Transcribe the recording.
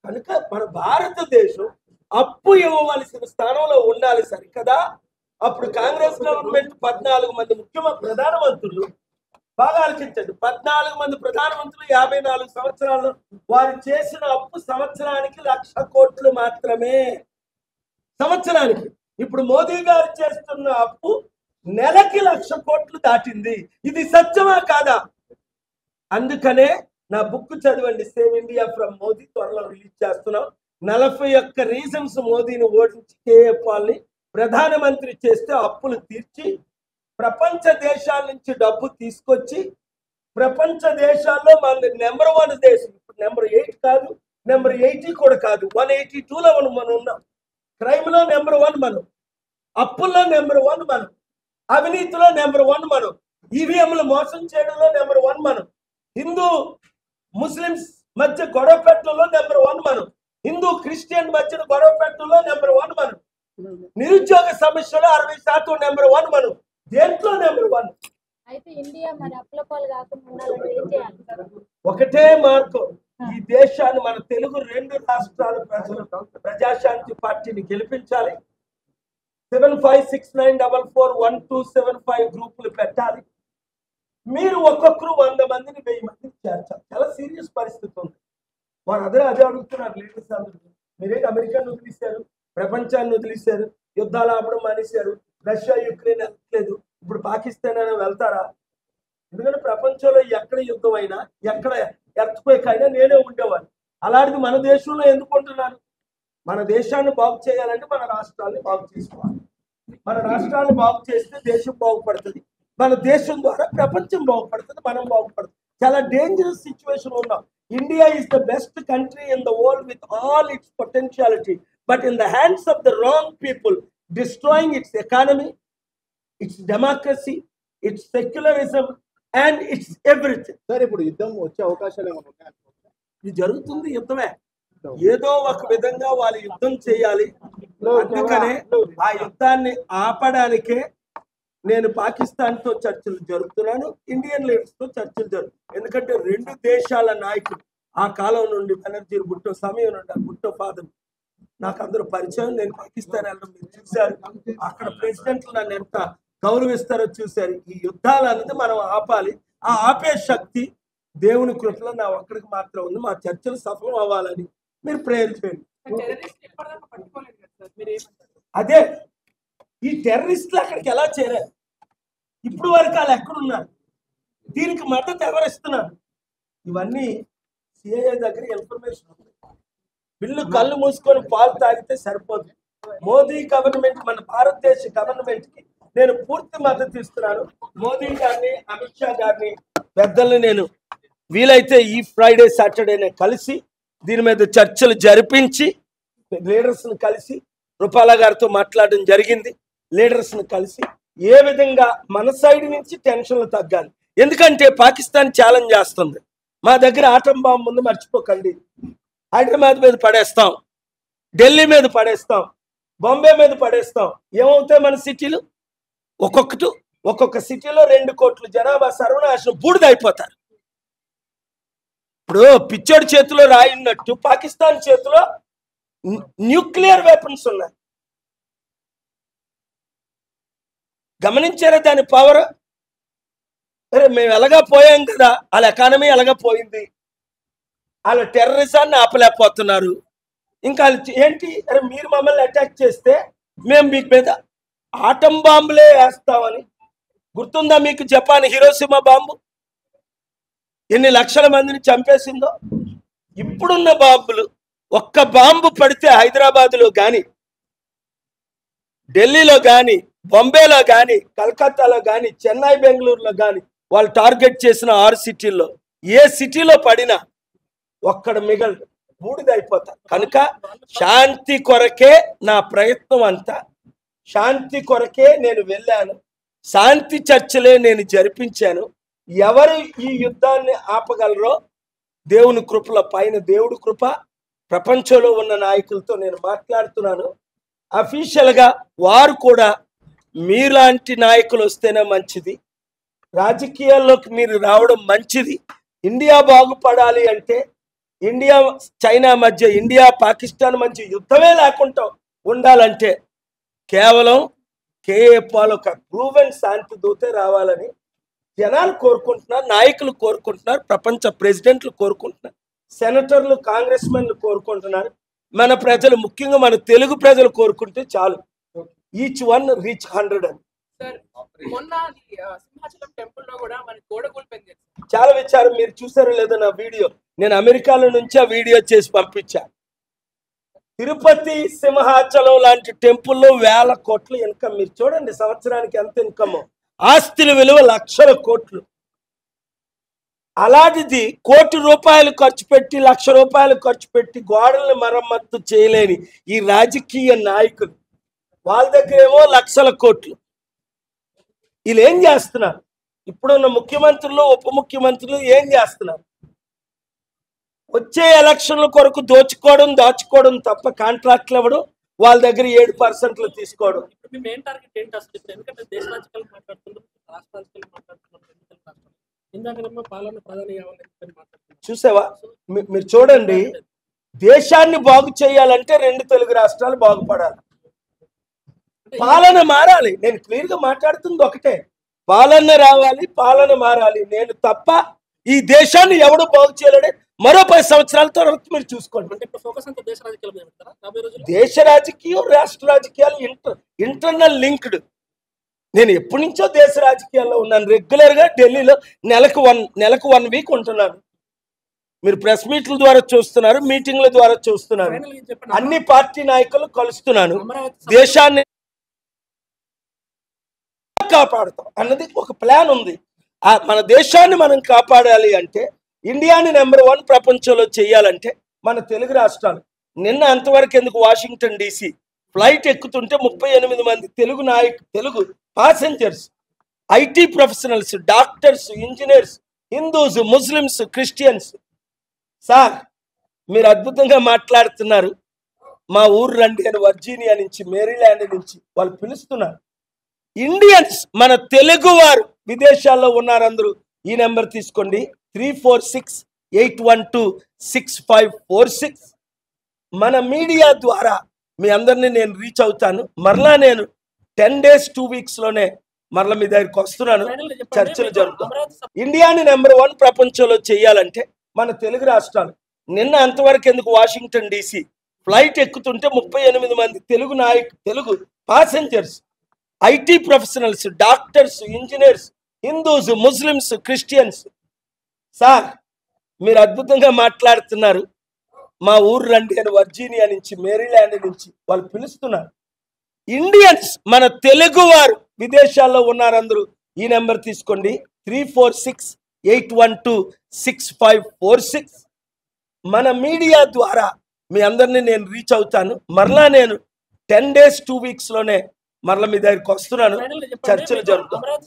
కనుక మన భారతదేశం అప్పు ఇవ్వవలసిన స్థానంలో ఉండాలి సరికదా. అప్పుడు కాంగ్రెస్ గవర్నమెంట్ 14 మంది ప్రధానమంత్రులు, బాగా ఆలోచించండి, 14 మంది ప్రధానమంత్రులు 54 సంవత్సరాల్లో వారు చేసిన అప్పు సంవత్సరానికి 1,00,000 కోట్లు మాత్రమే. సంవత్సరానికి. ఇప్పుడు మోదీ గారు చేస్తున్న అప్పు నెలకి 1,00,000 కోట్లు దాటింది. ఇది సత్యమా కాదా? అందుకనే నా బుక్ చదవండి, సేవ్ ఇండియా ఫ్రమ్ మోదీ, త్వరలో రిలీజ్ చేస్తున్నాం. 41 రీజన్స్ మోదీని ఓడించి కేఏ పాల్ని ప్రధానమంత్రి చేస్తే అప్పులు తీర్చి ప్రపంచ దేశాల నుంచి డబ్బు తీసుకొచ్చి ప్రపంచ దేశాల్లో మన నెంబర్ 1 దేశం. ఇప్పుడు నెంబర్ 8 కాదు, నెంబర్ 80 కూడా కాదు, 182లో మనం ఉన్నాం. క్రైమ్ లో నెంబర్ 1 మనం, అప్పుల్లో నెంబర్ 1 మనం, అవినీతిలో నెంబర్ 1 మనం, ఈవీఎంలు మోసం చేయడంలో నెంబర్ 1 మనం, హిందూ ముస్లిమ్స్ మధ్య గొడవ పెట్టడంలో నెంబర్ 1 మనం, హిందూ క్రిస్టియన్ మధ్య గొడవ పెట్టడంలో నెంబర్ 1 మనం, నిరుద్యోగ సమస్యలో 60% నెంబర్ 1 మనం, దేంట్లో నెంబర్ 1. అయితే ఇండియా మరి అప్పులపాలు కాకుండా ఉండాలంటే ఏం చేయాలి? ఒకటే మార్గం, ఈ దేశాన్ని మన తెలుగు 2 రాష్ట్రాల ప్రజలు ప్రజాశాంతి పార్టీని గెలిపించాలి. 7569441275 గ్రూపులు పెట్టాలి. మీరు ఒక్కొక్కరు 100 మందిని 1000 మందిని చేర్చాలి. చాలా సీరియస్ పరిస్థితి ఉంది. వారు అదే అడుగుతున్నారు లీడర్స్ అందరూ. మీరేంటి అమెరికాను వదిలేశారు, ప్రపంచాన్ని వదిలేశారు, యుద్ధాలు ఆపడం మానేశారు, రష్యా యుక్రెయిన్ వెళ్ళట్లేదు, ఇప్పుడు పాకిస్తాన్ అయినా వెళ్తారా? ఎందుకంటే ప్రపంచంలో ఎక్కడ యుద్ధం అయినా, ఎక్కడ ఎర్త్క్వేక్ అయినా నేనే ఉండేవాడిని. అలాంటిది మన దేశంలో ఎందుకు ఉంటున్నారు? మన దేశాన్ని బాగు చేయాలంటే మన రాష్ట్రాన్ని బాగు చేసుకోవాలి. మన రాష్ట్రాన్ని బాగు చేస్తే దేశం బాగుపడుతుంది, మన దేశం ద్వారా ప్రపంచం బాగుపడుతుంది, మనం బాగుపడుతుంది. చాలా డేంజరస్ సిచ్యువేషన్ ఉన్నాం. India is the best country in the world with all it's potentiality, but in the hands of the wrong people, destroying its economy, its democracy, its secularism and its everything. సరే, ఇప్పుడు యుద్ధం వచ్చే అవకాశాలు ఏమైనా ఉన్నాయా? ఇది జరుగుతుంది, యుద్ధమే. ఏదో ఒక విధంగా వాళ్ళు యుద్ధం చేయాలి. అందుకనే ఆ యుద్ధాన్ని ఆపడానికే నేను పాకిస్తాన్ తో చర్చలు జరుపుతున్నాను, ఇండియన్ లీడర్స్ తో చర్చలు జరుపుతున్నాను. ఎందుకంటే 2 దేశాల నాయకులు ఆ కాలం నుండి, బెనర్జీ భుట్టో సమయం నుండి, భుట్టో ఫాదర్ నాకు అందరూ పరిచయం. నేను పాకిస్తాన్ వెళ్ళడం మీరు చూశారు, అక్కడ ప్రెసిడెంట్లు నన్ను ఎంత గౌరవిస్తారో చూశారు. ఈ యుద్ధాలు అనేది మనం ఆపాలి. ఆ ఆపే శక్తి దేవుని కృపలో నా ఒక్కడికి మాత్రం ఉంది. మా చర్చలు సఫలం అవ్వాలని మీరు ప్రేయర్ చేయండి. అదే ఈ టెర్రరిస్టులు అక్కడికి ఎలా చేరారు? ఇప్పుడు వరకు వాళ్ళు ఎక్కడున్నారు? దీనికి మద్దతు ఎవరిస్తున్నారు? ఇవన్నీ సిఐఏ దగ్గర ఇన్ఫర్మేషన్ ఉంది. వీళ్ళు కళ్ళు మూసుకొని పాలు తాగితే సరిపోదు. మోదీ గవర్నమెంట్, మన భారతదేశ గవర్నమెంట్ కి నేను పూర్తి మద్దతు ఇస్తున్నాను. మోదీ గారిని, అమిత్ షా గారిని, పెద్దల్ని నేను వీలైతే ఈ ఫ్రైడే సాటర్డేనే కలిసి దీని మీద చర్చలు జరిపించి లీడర్స్ ని కలిసి, రూపాల గారితో మాట్లాడడం జరిగింది, లీడర్స్ ని కలిసి ఏ విధంగా మన సైడ్ నుంచి టెన్షన్లు తగ్గాలి. ఎందుకంటే పాకిస్తాన్ ఛాలెంజ్ చేస్తుంది, మా దగ్గర ఆటం బాంబు ముందు మర్చిపోకండి, హైదరాబాద్ మీద పడేస్తాం, ఢిల్లీ మీద పడేస్తాం, బాంబే మీద పడేస్తాం. ఏమవుతాయి మన సిటీలు? ఒక్కొక్క సిటీలో 2 కోట్ల జనాభా సర్వనాశనం, బూడిదైపోతారు. ఇప్పుడు పిచ్చోడి చేతిలో రాయినట్టు పాకిస్తాన్ చేతిలో న్యూక్లియర్ వెపన్స్ ఉన్నాయి. గమనించారా దాని పవర్? అరే మేము ఎలాగా పోయాం కదా, వాళ్ళ ఎకానమీ ఎలాగా పోయింది, వాళ్ళ టెర్రరిజాన్ని ఆపలేకపోతున్నారు. ఇంకా ఏంటి, అరే మీరు మమ్మల్ని అటాక్ చేస్తే మేము మీకు మీద ఆటం బాంబులే వేస్తామని. గుర్తుందా మీకు జపాన్ హిరోషిమా బాంబు ఎన్ని లక్షల మందిని చంపేసిందో? ఇప్పుడున్న బాంబులు, ఒక్క బాంబు పడితే హైదరాబాద్లో కానీ, ఢిల్లీలో కానీ, బాంబేలో కానీ, కలకత్తాలో కానీ, చెన్నై, బెంగళూరులో కానీ వాళ్ళు టార్గెట్ చేసిన 6 సిటీల్లో ఏ సిటీలో పడినా ఒక్కడ మిగలదు, బూడిదైపోతారు. కనుక శాంతి కొరకే నా ప్రయత్నం అంతా, శాంతి కొరకే నేను వెళ్ళాను, శాంతి చర్చలే నేను జరిపించాను. ఎవరు ఈ యుద్ధాన్ని ఆపగలరో దేవుని కృపల పైన, దేవుడి కృప, ప్రపంచంలో ఉన్న నాయకులతో నేను మాట్లాడుతున్నాను. అఫీషియల్గా వారు కూడా మీలాంటి నాయకులు వస్తేనే మంచిది, రాజకీయాల్లోకి మీరు రావడం మంచిది. ఇండియా బాగుపడాలి అంటే ఇండియా చైనా మధ్య, ఇండియా పాకిస్తాన్ మధ్య యుద్ధమే లేకుండా ఉండాలంటే కేవలం కేఏ పాల్ ఒక ప్రూవెన్ శాంతి దూతే రావాలని జనాలు కోరుకుంటున్నారు, నాయకులు కోరుకుంటున్నారు, ప్రపంచ ప్రెసిడెంట్లు కోరుకుంటున్నారు, సెనేటర్లు, కాంగ్రెస్ మెన్లు కోరుకుంటున్నారు. మన ప్రజలు, ముఖ్యంగా మన తెలుగు ప్రజలు కోరుకుంటే చాలు. ఈచ్ వన్ రీచ్ 100 అని. మొన్న సింహాచలం టెంపుల్ లో కూడా మన గోడ కూలిపోయింది. చాలా విచారం. మీరు చూసారో లేదో నా వీడియో, నేను అమెరికాలో నుంచి ఆ వీడియో చేసి పంపించా. తిరుపతి, సింహాచలం లాంటి టెంపుల్లో వేల కోట్లు ఇన్కమ్. మీరు చూడండి సంవత్సరానికి ఎంత ఇన్కమ్. ఆస్తుల విలువ లక్షల కోట్లు. అలాంటిది ₹1,00,00,000 ఖర్చు పెట్టి, ₹1,00,000 ఖర్చు పెట్టి గోడల్ని మరమ్మత్తు చేయలేని ఈ రాజకీయ నాయకులు, వాళ్ళ దగ్గర ఏమో లక్షల కోట్లు. వీళ్ళు ఏం చేస్తున్నారు? ఇప్పుడున్న ముఖ్యమంత్రులు, ఉప ముఖ్యమంత్రులు ఏం చేస్తున్నారు? వచ్చే ఎలక్షన్ల కొరకు దాచుకోవడం తప్ప కాంట్రాక్ట్లు ఇవ్వడం, వాళ్ళ దగ్గర 7% తీసుకోవడం. ఇప్పుడు మీ మెయిన్ టార్గెట్ ఏంటి అసలు? ఎందుకంటే దేశ రాజకీయాలు మాట్లాడుతున్నారు, రాష్ట్ర రాజకీయాలు మాట్లాడుతున్నారు, ఇందాక పాలన ప్రధాని కావాలని మాట్లాడుతున్నారు. చూసావా? మీరు చూడండి, దేశాన్ని బాగు చేయాలంటే 2 తెలుగు రాష్ట్రాలు బాగుపడాలి, పాలన మారాలి. నేను క్లియర్ గా మాట్లాడుతుంది ఒకటే, పాలన రావాలి, పాలన మారాలి. నేను తప్ప ఈ దేశాన్ని ఎవడు బాగు చేయలేడే. మరో 10 సంవత్సరాల తర్వాత మీరు చూసుకోండి. అంటే ఇప్పుడు ఫోకస్ అంతా దేశ రాజకీయాల మీద పెడతారా రాబోయే రోజుల్లో? దేశ రాజకీయం, రాష్ట్ర రాజకీయాలు ఇంటర్నల్ లింక్డ్. నేను ఎప్పటి నుంచో దేశ రాజకీయాల్లో ఉన్నాను. రెగ్యులర్ గా ఢిల్లీలో నెలకు 1 వీక్ ఉంటున్నాను. మీరు ప్రెస్ మీట్ల ద్వారా చూస్తున్నారు, మీటింగ్ల ద్వారా చూస్తున్నారు. ఫైనల్ గా చెప్పండి, అన్ని పార్టీ నాయకులు కలుస్తున్నాను. అమరావతి దేశాన్ని కాపాడుతాం అన్నది ఒక ప్లాన్ ఉంది. మన దేశాన్ని మనం కాపాడాలి అంటే, ఇండియాని నెంబర్ 1 ప్రపంచంలో చేయాలంటే మన తెలుగు రాష్ట్రాలు. నిన్న అంతవరకు ఎందుకు వాషింగ్టన్ DC ఫ్లైట్ ఎక్కుతుంటే 38 మంది Telugu passengers, IT professionals, doctors, engineers, Hindus, Muslims, Christians. Sir మీరు అద్భుతంగా మాట్లాడుతున్నారు, మా ఊరు రండి అని వర్జీనియా నుంచి, మేరీల్యాండ్ నుంచి వాళ్ళు పిలుస్తున్నారు. ఇండియన్స్, మన తెలుగు వారు విదేశాల్లో ఉన్నారు అందరూ. ఈ నెంబర్ తీసుకోండి, 3468126546. మన మీడియా ద్వారా మీ అందరినీ నేను రీచ్ అవుతాను. మరలా నేను 10 days 2 weeks లోనే మరలా మీ దగ్గరికి వస్తున్నాను. చర్చలు జరుగుతాయి. ఇండియాని నెంబర్ 1 ప్రపంచంలో చేయాలంటే మన తెలుగు రాష్ట్రాలు. నిన్న అంతవరకు ఎందుకు వాషింగ్టన్ DC ఫ్లైట్ ఎక్కుతుంటే 38 మంది Telugu passengers, IT professionals, doctors, engineers, Hindus, Muslims, Christians. Sir మీరు అద్భుతంగా మాట్లాడుతున్నారు, మా ఊరు రండి అని వర్జీనియా నుంచి, మేరీల్యాండ్ నుంచి వాళ్ళు పిలుస్తున్నారు. ఇండియన్స్, మన తెలుగు వారు విదేశాల్లో ఉన్నారు అందరూ. ఈ నెంబర్ తీసుకోండి, 3468126546. మన మీడియా ద్వారా మీ అందరినీ నేను రీచ్ అవుతాను. మరలా నేను 10 days 2 weeks లోనే మరలా మీ దగ్గరికి వస్తున్నాను. చర్చలు జరుగుతాయి.